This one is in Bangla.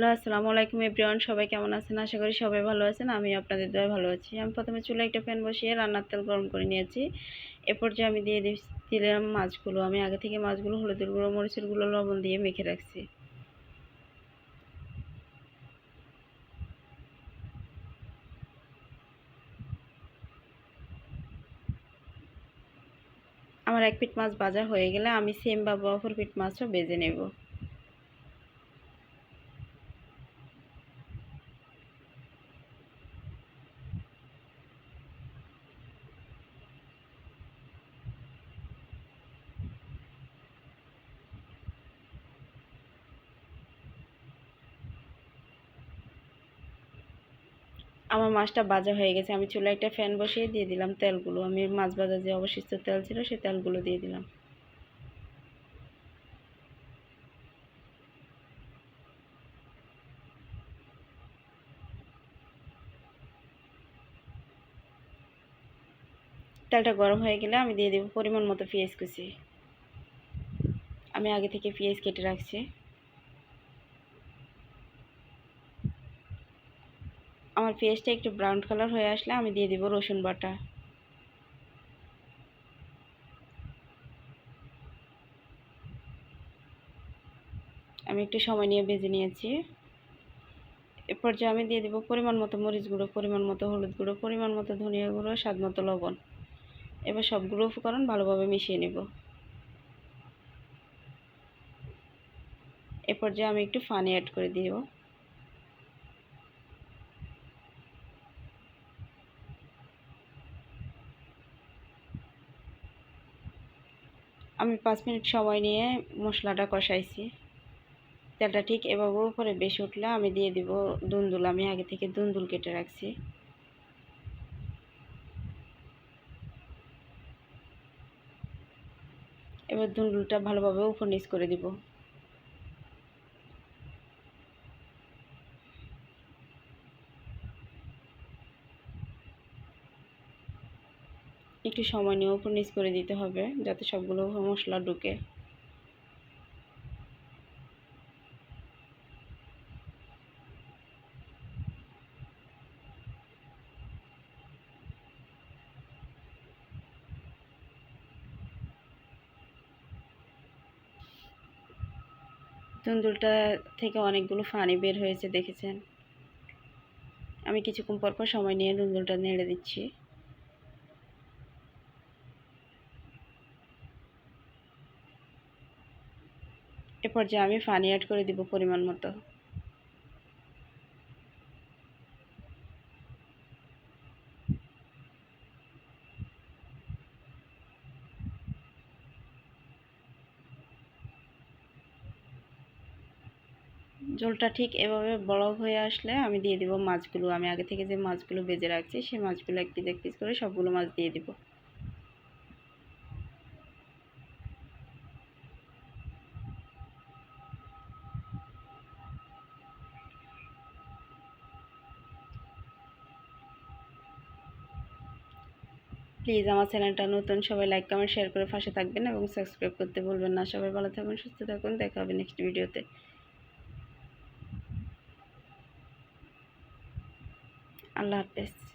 হ্যালো, আসসালামু আলাইকুম এভরিওয়ান। সবাই কেমন আছেন? আশা করি সবাই ভালো আছেন। আমি আপনাদের দয়ায় ভালো আছি। আমি প্রথমে চুলায় একটা প্যান বসিয়ে রান্নার তেল গরম করে নিয়েছি। এ পর্যায়ে আমি দিলাম মাছগুলো। আমি আগে থেকে মাছগুলো হলুদের গুঁড়ো, মরিচের গুঁড়ো, লবণ দিয়ে মেখে রাখছি। আমার এক পিঠ মাছ ভাজা হয়ে গেলে আমি সেম বা অপর পিঠ মাছও ভেজে নেব। আমার মাছটা ভাজা হয়ে গেছে। আমি চুলায় একটা ফ্যান বসিয়ে দিয়ে দিলাম তেলগুলো। আমি মাছ ভাজা যে অবশিষ্ট তেল ছিল সেই তেলগুলো দিয়ে দিলাম। তেলটা গরম হয়ে গেলে আমি দিয়ে দেব পরিমাণ মতো পেঁয়াজ কুচি। আমি আগে থেকে পেঁয়াজ কেটে রাখছি। আমার পেঁয়াজটা একটু ব্রাউন কালার হয়ে আসলে আমি দিয়ে দিব রসুন বাটা। আমি একটু সময় নিয়ে ভেজে নিয়েছি। এরপর যে আমি দিয়ে দিব পরিমাণ মতো মরিচ গুঁড়ো, পরিমাণ মতো হলুদ গুঁড়ো, পরিমাণ মতো ধনিয়া গুঁড়ো, স্বাদ মতো লবণ। এবার সবগুলো উপকরণ ভালোভাবে মিশিয়ে নেব। এরপর যে আমি একটু পানি অ্যাড করে দিব। আমি 5 মিনিট সময় নিয়ে মশলাটা কষাইছি। তেলটা ঠিক এভাবে উপরে বেশি উঠলে আমি দিয়ে দিব দুন্দুল। আমি আগে থেকে দুন্দুল কেটে রাখছি। এবার দুন্দুলটা ভালোভাবে উপর নিচ করে দিব। একটু সময় নিয়ে উপর নিচ করে দিতে হবে যাতে সবগুলো মশলা ঢুকে। তন্দুলটা থেকে অনেকগুলো পানি বের হয়েছে দেখেছেন। আমি কিছুক্ষণ পর পর সময় নিয়ে তন্দুলটা নেড়ে দিচ্ছি। এরপর যে আমি পানি অ্যাড করে দিব পরিমাণ মতো। ঝোলটা ঠিক এভাবে বড় হয়ে আসলে আমি দিয়ে দিব মাছগুলো। আমি আগে থেকে যে মাছগুলো ভেজে রাখছি সেই মাছগুলো এক পিস করে সবগুলো মাছ দিয়ে দিব। প্লিজ আমার চ্যানেলটা নতুন, সবাই লাইক কমেন্ট শেয়ার করে পাশে থাকবেন এবং সাবস্ক্রাইব করতে ভুলবেন না। সবাই ভালো থাকুন, সুস্থ থাকুন। দেখা হবে নেক্সট ভিডিওতে। আল্লাহ হাফেজ।